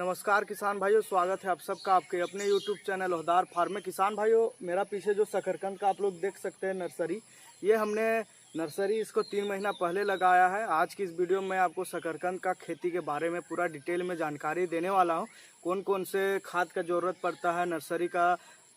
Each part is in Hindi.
नमस्कार किसान भाइयों, स्वागत है आप सबका आपके अपने YouTube चैनल ओहदार फार्म में। किसान भाइयों, मेरा पीछे जो शकरकंद का आप लोग देख सकते हैं नर्सरी, ये हमने नर्सरी इसको 3 महीना पहले लगाया है। आज की इस वीडियो में आपको शकरकंद का खेती के बारे में पूरा डिटेल में जानकारी देने वाला हूँ। कौन कौन से खाद का ज़रूरत पड़ता है, नर्सरी का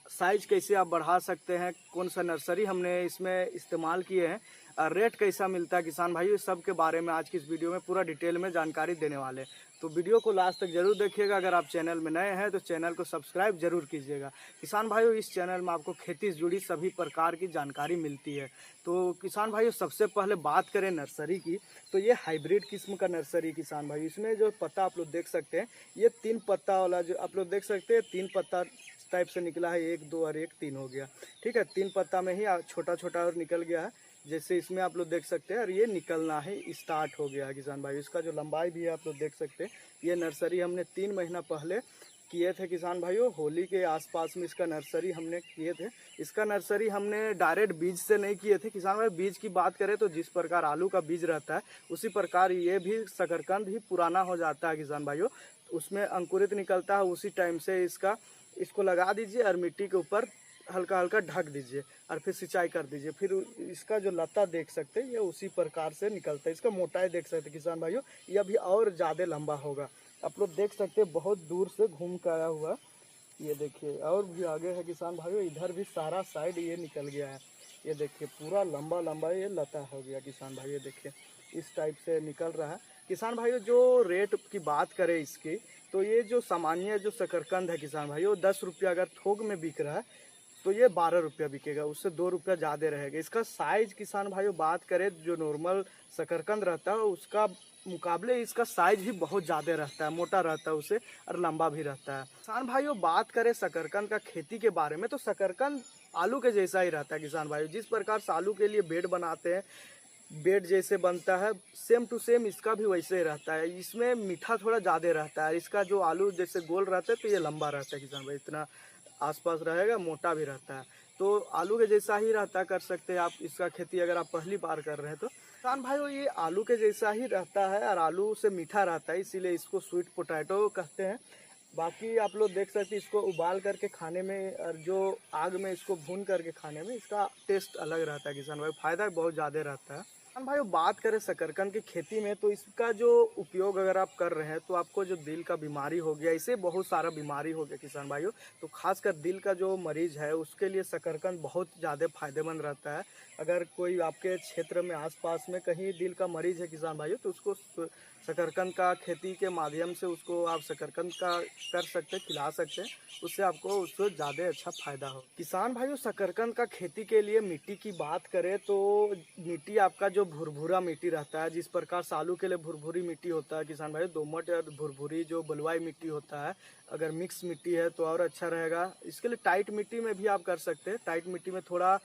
साइज कैसे आप बढ़ा सकते हैं, कौन सा नर्सरी हमने इसमें इस्तेमाल किए हैं और रेट कैसा मिलता है किसान भाइयों, इस सब के बारे में आज की इस वीडियो में पूरा डिटेल में जानकारी देने वाले हैं। तो वीडियो को लास्ट तक जरूर देखिएगा। अगर आप चैनल में नए हैं तो चैनल को सब्सक्राइब जरूर कीजिएगा। किसान भाइयों, इस चैनल में आपको खेती से जुड़ी सभी प्रकार की जानकारी मिलती है। तो किसान भाइयों, सबसे पहले बात करें नर्सरी की, तो ये हाइब्रिड किस्म का नर्सरी किसान भाई। इसमें जो पत्ता आप लोग देख सकते हैं, ये 3 पत्ता वाला जो आप लोग देख सकते हैं, 3 पत्ता टाइप से निकला है। 1, 2 और 1, 3 हो गया। ठीक है, 3 पत्ता में ही छोटा छोटा और निकल गया है, जैसे इसमें आप लोग देख सकते हैं। और ये निकलना है स्टार्ट हो गया है किसान भाई। इसका जो लंबाई भी है आप लोग देख सकते हैं। ये नर्सरी हमने 3 महीना पहले किए थे किसान भाइयों। होली के आसपास में इसका नर्सरी हमने किए थे। इसका नर्सरी हमने डायरेक्ट बीज से नहीं किए थे किसान भाई। बीज की बात करें तो जिस प्रकार आलू का बीज रहता है, उसी प्रकार ये भी शकरकंद ही पुराना हो जाता है किसान भाइयों। उसमें अंकुरित निकलता है, उसी टाइम से इसको लगा दीजिए और मिट्टी के ऊपर हल्का हल्का ढक दीजिए और फिर सिंचाई कर दीजिए। फिर इसका जो लता देख सकते हैं, ये उसी प्रकार से निकलता है। इसका मोटाई देख सकते हैं किसान भाइयों, ये अभी और ज़्यादा लंबा होगा। आप लोग देख सकते हैं, बहुत दूर से घूम कर आया हुआ, ये देखिए। और भी आगे है किसान भाइयों, इधर भी सारा साइड ये निकल गया है। ये देखिए, पूरा लंबा लंबा ये लता हो गया किसान भाई। ये देखिए, इस टाइप से निकल रहा है किसान भाइयों। जो रेट की बात करें इसकी, तो ये जो सामान्य जो शकरकंद है किसान भाइयों, 10 रुपया अगर थोक में बिक रहा है तो ये 12 रुपया बिकेगा, उससे 2 रुपया ज़्यादा रहेगा। इसका साइज किसान भाइयों बात करें, जो नॉर्मल शकरकंद रहता है उसका मुकाबले इसका साइज भी बहुत ज़्यादा रहता है, मोटा रहता है उससे, और लंबा भी रहता है। किसान भाइयों, बात करें शकरकंद का खेती के बारे में, तो शकरकंद आलू के जैसा ही रहता है किसान भाइयों। जिस प्रकार से आलू के लिए बेड बनाते हैं, बेड जैसे बनता है, सेम टू सेम इसका भी वैसे ही रहता है। इसमें मीठा थोड़ा ज़्यादा रहता है। इसका जो आलू जैसे गोल रहता है, तो ये लंबा रहता है किसान भाई, इतना आसपास रहेगा, मोटा भी रहता है। तो आलू के जैसा ही रहता, कर सकते हैं आप इसका खेती अगर आप पहली बार कर रहे हैं तो। किसान भाइयों, ये आलू के जैसा ही रहता है और आलू से मीठा रहता है, इसीलिए इसको स्वीट पोटैटो कहते हैं। बाकी आप लोग देख सकते हैं, इसको उबाल करके खाने में और जो आग में इसको भून करके खाने में इसका टेस्ट अलग रहता है किसान भाई। फायदा बहुत ज़्यादा रहता है। किसान भाई, बात करें शकरकंद की खेती में, तो इसका जो उपयोग अगर आप कर रहे हैं तो आपको जो दिल का बीमारी हो गया, इसे बहुत सारा बीमारी हो गया किसान भाइयों, तो खासकर दिल का जो मरीज है उसके लिए शकरकंद बहुत ज़्यादा फायदेमंद रहता है। अगर कोई आपके क्षेत्र में आसपास में कहीं दिल का मरीज है किसान भाइयों, तो उसको शकरकंद का खेती के माध्यम से उसको आप शकरकंद का कर सकते हैं, खिला सकते हैं, उससे आपको उससे ज़्यादा अच्छा फायदा हो। किसान भाइयों, शकरकंद का खेती के लिए मिट्टी की बात करें तो मिट्टी आपका जो भुरभुरा मिट्टी रहता है, जिस प्रकार से आलू के लिए भुरभुरी मिट्टी होता है किसान भाई, दोमट और भुरभुरी जो बलुआई मिट्टी होता है, अगर मिक्स मिट्टी है तो और अच्छा रहेगा। इसके लिए टाइट मिट्टी में भी आप कर सकते हैं। टाइट मिट्टी में थोड़ा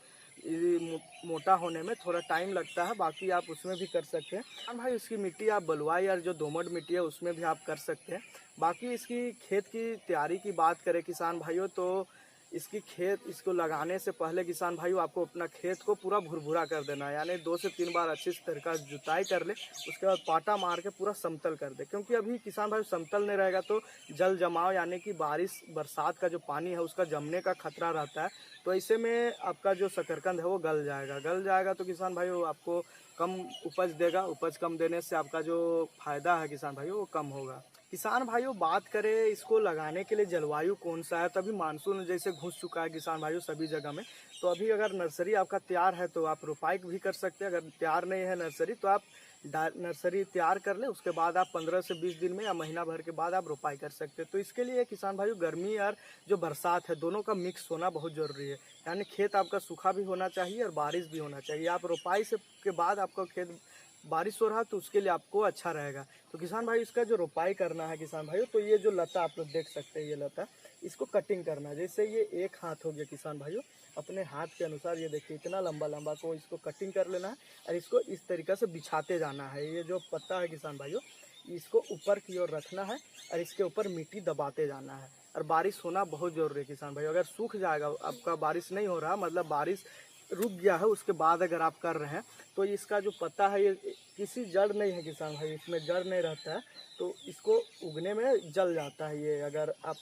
मोटा होने में थोड़ा टाइम लगता है, बाकी आप उसमें भी कर सकते हैं। हाँ भाई, इसकी मिट्टी आप बलुआई और जो दोमट मिट्टी है उसमें भी आप कर सकते हैं। बाकी इसकी खेत की तैयारी की बात करें किसान भाइयों, तो इसको लगाने से पहले किसान भाइयों आपको अपना खेत को पूरा भुरभुरा कर देना है, यानी 2 से 3 बार अच्छी तरीका से जुताई कर ले, उसके बाद पाटा मार के पूरा समतल कर दे। क्योंकि अभी किसान भाई समतल नहीं रहेगा तो जल जमाव, यानी कि बरसात का जो पानी है उसका जमने का खतरा रहता है। तो ऐसे में आपका जो शकरकंद है वो गल जाएगा तो किसान भाइयों आपको कम उपज देगा। उपज कम देने से आपका जो फायदा है किसान भाइयों वो कम होगा। किसान भाइयों, बात करें इसको लगाने के लिए जलवायु कौन सा है, तो अभी मानसून जैसे घुस चुका है किसान भाइयों सभी जगह में। तो अभी अगर नर्सरी आपका तैयार है तो आप रोपाई भी कर सकते हैं। अगर तैयार नहीं है नर्सरी तो आप नर्सरी तैयार कर ले, उसके बाद आप 15 से 20 दिन में या महीना भर के बाद आप रोपाई कर सकते हैं। तो इसके लिए किसान भाइयों गर्मी और जो बरसात है दोनों का मिक्स होना बहुत ज़रूरी है, यानी खेत आपका सूखा भी होना चाहिए और बारिश भी होना चाहिए। आप रोपाई से के बाद आपका खेत बारिश हो रहा तो उसके लिए आपको अच्छा रहेगा। तो किसान भाई, इसका जो रोपाई करना है किसान भाइयों, तो ये जो लता आप लोग देख सकते हैं, ये लता इसको कटिंग करना है। जैसे ये 1 हाथ हो गया किसान भाइयों, अपने हाथ के अनुसार ये देखिए इतना लंबा लंबा को इसको कटिंग कर लेना है और इसको इस तरीक़े से बिछाते जाना है। ये जो पत्ता है किसान भाइयों, इसको ऊपर की ओर रखना है और इसके ऊपर मिट्टी दबाते जाना है। और बारिश होना बहुत ज़रूरी है किसान भाई। अगर सूख जाएगा, आपका बारिश नहीं हो रहा, मतलब बारिश रुक गया है उसके बाद अगर आप कर रहे हैं तो इसका जो पत्ता है ये किसी जड़ नहीं है किसान भाई, इसमें जड़ नहीं रहता है तो इसको उगने में जल जाता है। ये अगर आप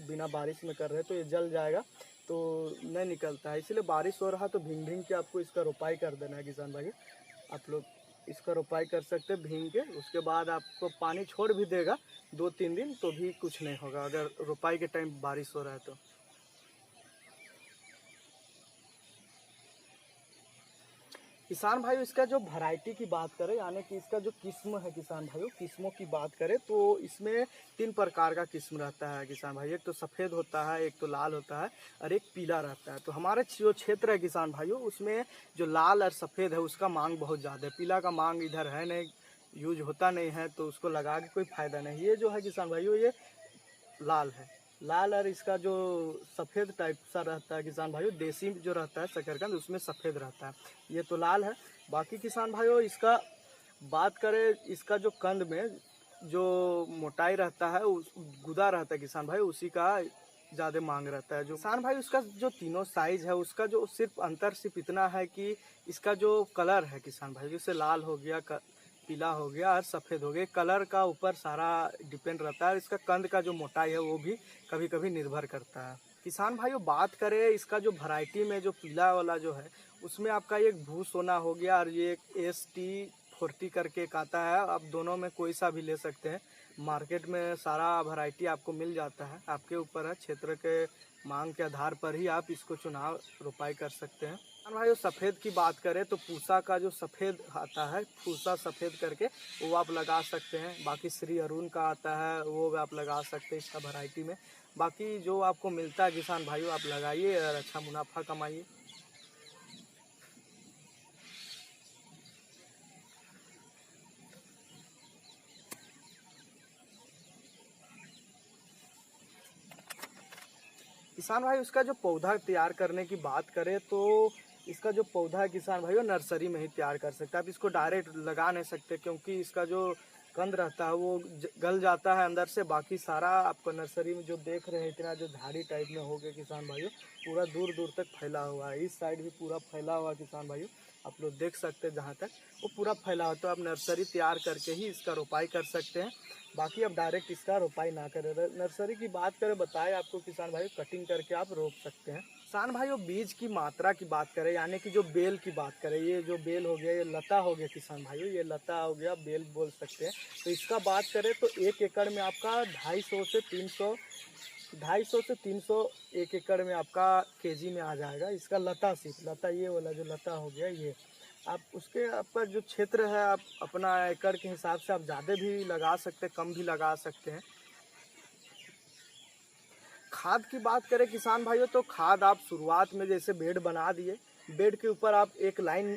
बिना बारिश में कर रहे हैं तो ये जल जाएगा, तो नहीं निकलता है। इसलिए बारिश हो रहा तो भींग भींग के आपको इसका रोपाई कर देना है किसान भाई। आप लोग इसका रोपाई कर सकते हैं भींग के, उसके बाद आपको पानी छोड़ भी देगा 2-3 दिन तो भी कुछ नहीं होगा अगर रोपाई के टाइम बारिश हो रहा है तो। किसान भाई इसका जो वैरायटी की बात करें यानी कि इसका जो किस्म है किसान भाइयों, किस्मों की बात करें तो इसमें 3 प्रकार का किस्म रहता है किसान भाई। एक तो सफ़ेद होता है, एक तो लाल होता है और एक पीला रहता है। तो हमारे जो क्षेत्र है किसान भाइयों उसमें जो लाल और सफ़ेद है उसका मांग बहुत ज़्यादा है। पीला का मांग इधर है नहीं, यूज होता नहीं है तो उसको लगा के कोई फ़ायदा नहीं। ये जो है किसान भाइयों ये लाल है, लाल और इसका जो सफ़ेद टाइप सा रहता है किसान भाइयों, देसी जो रहता है शकरकंद उसमें सफ़ेद रहता है। ये तो लाल है। बाकी किसान भाइयों इसका बात करें, इसका जो कंद में जो मोटाई रहता है उस गुदा रहता है किसान भाई, उसी का ज़्यादा मांग रहता है। जो किसान भाई उसका जो तीनों साइज है उसका जो सिर्फ अंतर सिर्फ इतना है कि इसका जो कलर है किसान भाई, जैसे लाल हो गया, पीला हो गया और सफ़ेद हो गया, कलर का ऊपर सारा डिपेंड रहता है। इसका कंद का जो मोटाई है वो भी कभी कभी निर्भर करता है। किसान भाइयों बात करें इसका जो वैरायटी में जो पीला वाला जो है उसमें आपका एक भू सोना हो गया और ये एक ST40 करके एक आता है। आप दोनों में कोई सा भी ले सकते हैं, मार्केट में सारा वैरायटी आपको मिल जाता है। आपके ऊपर है, क्षेत्र के मांग के आधार पर ही आप इसको चुनाव रोपाई कर सकते हैं। भाई सफ़ेद की बात करें तो पूसा का जो सफ़ेद आता है, पूसा सफ़ेद करके वो आप लगा सकते हैं। बाकी श्री अरुण का आता है वो आप लगा सकते हैं इसका वैरायटी में। बाकी जो आपको मिलता है किसान भाइयों आप लगाइए और अच्छा मुनाफा कमाइए। किसान भाई उसका जो पौधा तैयार करने की बात करें तो इसका जो पौधा है किसान भाइयों नर्सरी में ही तैयार कर सकते हैं। आप इसको डायरेक्ट लगा नहीं सकते क्योंकि इसका जो कंद रहता है वो गल जाता है अंदर से। बाकी सारा आपको नर्सरी में जो देख रहे हैं इतना जो झाड़ी टाइप में हो गया किसान भाइयों, पूरा दूर दूर तक फैला हुआ है। इस साइड भी पूरा फैला हुआ है किसान भाइयों, आप लोग देख सकते हैं जहाँ तक वो पूरा फैला हुआ। तो आप नर्सरी तैयार करके ही इसका रोपाई कर सकते हैं। बाकी अब डायरेक्ट इसका रोपाई ना करें। नर्सरी की बात करें बताए आपको किसान भाई, कटिंग करके आप रोप सकते हैं। किसान भाइयों बीज की मात्रा की बात करें यानी कि जो बेल की बात करें, ये जो बेल हो गया ये लता हो गया किसान भाइयों, ये लता हो गया बेल बोल सकते हैं। तो इसका बात करें तो 1 एकड़ में आपका 250 से 300 1 एकड़ में आपका केजी में आ जाएगा इसका लता। सिर्फ लता ये वाला जो लता हो गया ये आप उसके आपका जो क्षेत्र है आप अपना एकड़ के हिसाब से आप ज़्यादा भी लगा सकते हैं, कम भी लगा सकते हैं। खाद की बात करें किसान भाइयों तो खाद आप शुरुआत में जैसे बेड बना दिए, बेड के ऊपर आप एक लाइन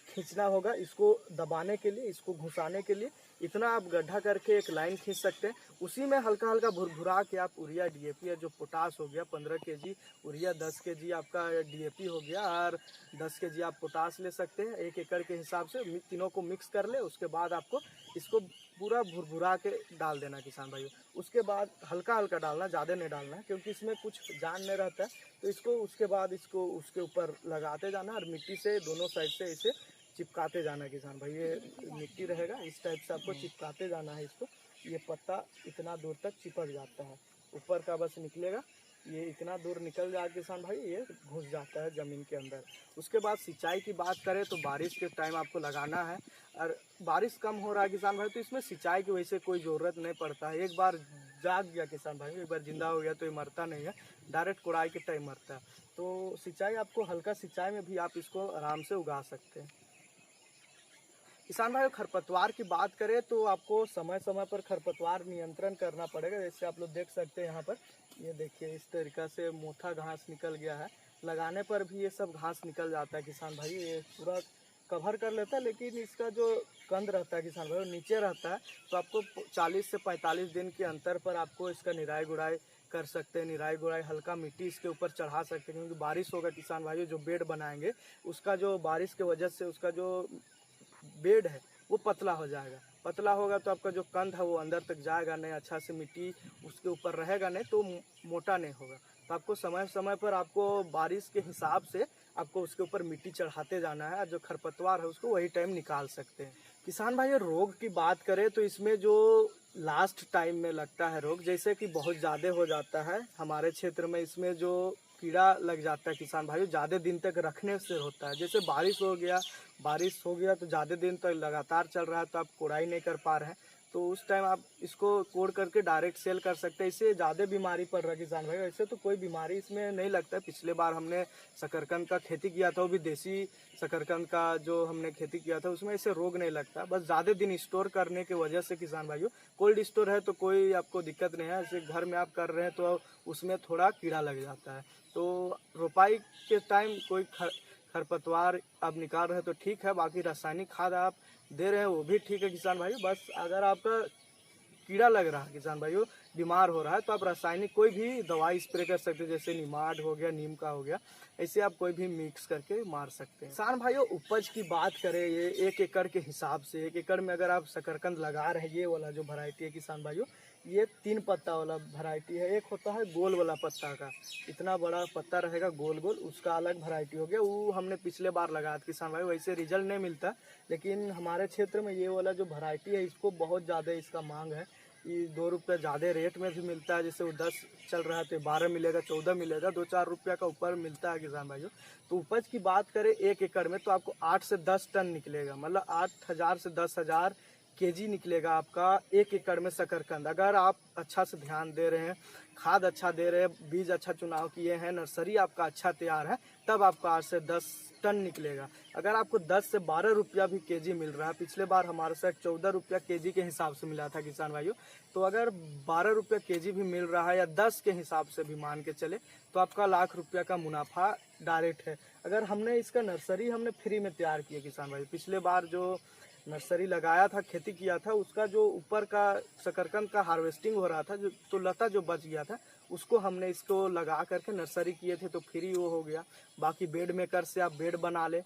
खींचना होगा इसको दबाने के लिए, इसको घुसाने के लिए इतना आप गड्ढा करके एक लाइन खींच सकते हैं। उसी में हल्का हल्का भुरभुरा के आप यूरिया DAP जो पोटास हो गया 15 kg यूरिया, 10 kg आपका DAP हो गया और 10 kg आप पोटास ले सकते हैं। 1 एकड़ के हिसाब से तीनों को मिक्स कर ले, उसके बाद आपको इसको पूरा भुरभुरा के डाल देना किसान भाइयों। उसके बाद हल्का हल्का डालना, ज़्यादा नहीं डालना है क्योंकि इसमें कुछ जान नहीं रहता है। तो इसको उसके बाद इसको उसके ऊपर लगाते जाना और मिट्टी से दोनों साइड से इसे चिपकाते जाना है किसान भाई। ये मिट्टी रहेगा इस टाइप से आपको चिपकाते जाना है इसको। ये पत्ता इतना दूर तक चिपक जाता है, ऊपर का बस निकलेगा, ये इतना दूर निकल जाए किसान भाई ये घुस जाता है ज़मीन के अंदर। उसके बाद सिंचाई की बात करें तो बारिश के टाइम आपको लगाना है और बारिश कम हो रहा है किसान भाई तो इसमें सिंचाई की वजह से कोई ज़रूरत नहीं पड़ता है। एक बार जाग गया किसान भाई, एक बार जिंदा हो गया तो ये मरता नहीं है, डायरेक्ट कोड़ाई के टाइम मरता है। तो सिंचाई आपको हल्का सिंचाई में भी आप इसको आराम से उगा सकते हैं। किसान भाई खरपतवार की बात करें तो आपको समय समय पर खरपतवार नियंत्रण करना पड़ेगा। जैसे आप लोग देख सकते हैं यहाँ पर, ये देखिए इस तरीक़ा से मोटा घास निकल गया है, लगाने पर भी ये सब घास निकल जाता है किसान भाई। ये पूरा कवर कर लेता है लेकिन इसका जो कंद रहता है किसान भाई नीचे रहता है। तो आपको 40 से 45 दिन के अंतर पर आपको इसका निराई गुड़ाई कर सकते हैं। निराई गुड़ाई हल्का मिट्टी इसके ऊपर चढ़ा सकते हैं क्योंकि बारिश होगा किसान भाई, जो बेड बनाएंगे उसका जो बारिश के वजह से उसका जो बेड है वो पतला हो जाएगा। पतला होगा तो आपका जो कंद है वो अंदर तक जाएगा नहीं, अच्छा से मिट्टी उसके ऊपर रहेगा नहीं, तो मोटा नहीं होगा। तो आपको समय समय पर आपको बारिश के हिसाब से आपको उसके ऊपर मिट्टी चढ़ाते जाना है, और जो खरपतवार है उसको वही टाइम निकाल सकते हैं। किसान भाई रोग की बात करें तो इसमें जो लास्ट टाइम में लगता है रोग, जैसे कि बहुत ज़्यादा हो जाता है हमारे क्षेत्र में, इसमें जो कीड़ा लग जाता है किसान भाइयों ज़्यादा दिन तक रखने से होता है। जैसे बारिश हो गया तो ज़्यादा दिन तक लगातार चल रहा है तो आप कोड़ाई नहीं कर पा रहे हैं, तो उस टाइम आप इसको कोड़ करके डायरेक्ट सेल कर सकते हैं। इससे ज़्यादा बीमारी पड़ रहा है किसान भाई, ऐसे तो कोई बीमारी इसमें नहीं लगता है। पिछले बार हमने शकरकंद का खेती किया था, वो भी देसी शकरकंद का जो हमने खेती किया था, उसमें ऐसे रोग नहीं लगता। बस ज़्यादा दिन स्टोर करने की वजह से किसान भाइयों, कोल्ड स्टोर है तो कोई आपको दिक्कत नहीं है, ऐसे घर में आप कर रहे हैं तो उसमें थोड़ा कीड़ा लग जाता है। तो रोपाई के टाइम कोई खरपतवार आप निकाल रहे हैं तो ठीक है, बाकी रासायनिक खाद आप दे रहे हैं वो भी ठीक है किसान भाइयों। बस अगर आपका कीड़ा लग रहा है किसान भाइयों, बीमार हो रहा है, तो आप रासायनिक कोई भी दवाई स्प्रे कर सकते हैं, जैसे निमाड हो गया, नीम का हो गया, ऐसे आप कोई भी मिक्स करके मार सकते हैं। किसान भाइयों उपज की बात करें, ये 1 एकड़ के हिसाब से, 1 एकड़ में अगर आप शकरकंद लगा रहे हैं, ये वाला जो वैरायटी है किसान भाइयों, ये 3 पत्ता वाला वैरायटी है। एक होता है गोल वाला पत्ता का, इतना बड़ा पत्ता रहेगा गोल गोल, उसका अलग वैरायटी हो गया, वो हमने पिछले बार लगाया था किसान भाई, वैसे रिजल्ट नहीं मिलता, लेकिन हमारे क्षेत्र में ये वाला जो वैरायटी है इसको बहुत ज़्यादा इसका मांग है। ये 2 रुपये ज़्यादा रेट में भी मिलता है, जैसे वो 10 चल रहा है तो 12 मिलेगा, 14 मिलेगा, 2-4 रुपये का ऊपर मिलता है किसान भाइयों। तो उपज की बात करें 1 एकड़ में तो आपको 8 से 10 टन निकलेगा, मतलब 8,000 से 10,000 केजी निकलेगा आपका 1 एकड़ में शकरकंद। अगर आप अच्छा से ध्यान दे रहे हैं, खाद अच्छा दे रहे हैं, बीज अच्छा चुनाव किए हैं, नर्सरी आपका अच्छा तैयार है, तब आपका 8 से 10 टन निकलेगा। अगर आपको 10 से 12 रुपया भी केजी मिल रहा है, पिछले बार हमारे साथ 14 रुपया केजी के हिसाब से मिला था किसान भाइयों, तो अगर 12 रुपया केजी भी मिल रहा है या 10 के हिसाब से भी मान के चले, तो आपका लाख रुपया का मुनाफा डायरेक्ट है। अगर हमने इसका नर्सरी हमने फ्री में तैयार किया किसान भाई, पिछले बार जो नर्सरी लगाया था, खेती किया था, उसका जो ऊपर का शकरकंद का हार्वेस्टिंग हो रहा था, जो तो लता जो बच गया था, उसको हमने इसको लगा करके नर्सरी किए थे, तो फ्री वो हो गया। बाकी बेड मेकर से आप बेड बना ले,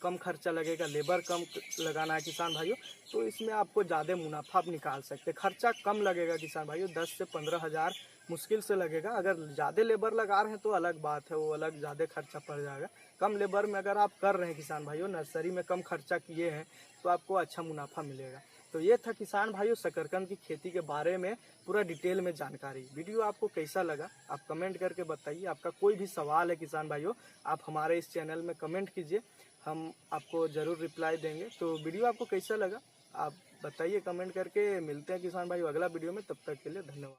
कम खर्चा लगेगा, लेबर कम लगाना है किसान भाइयों, तो इसमें आपको ज़्यादा मुनाफा आप निकाल सकते हैं। खर्चा कम लगेगा किसान भाइयों, 10 से 15 हज़ार मुश्किल से लगेगा। अगर ज़्यादा लेबर लगा रहे हैं तो अलग बात है, वो अलग ज़्यादा खर्चा पड़ जाएगा। कम लेबर में अगर आप कर रहे हैं किसान भाइयों, नर्सरी में कम खर्चा किए हैं, तो आपको अच्छा मुनाफा मिलेगा। तो ये था किसान भाइयों शकरकंद की खेती के बारे में पूरा डिटेल में जानकारी। वीडियो आपको कैसा लगा आप कमेंट करके बताइए। आपका कोई भी सवाल है किसान भाइयों, आप हमारे इस चैनल में कमेंट कीजिए, हम आपको ज़रूर रिप्लाई देंगे। तो वीडियो आपको कैसा लगा आप बताइए कमेंट करके। मिलते हैं किसान भाइयों अगला वीडियो में, तब तक के लिए धन्यवाद।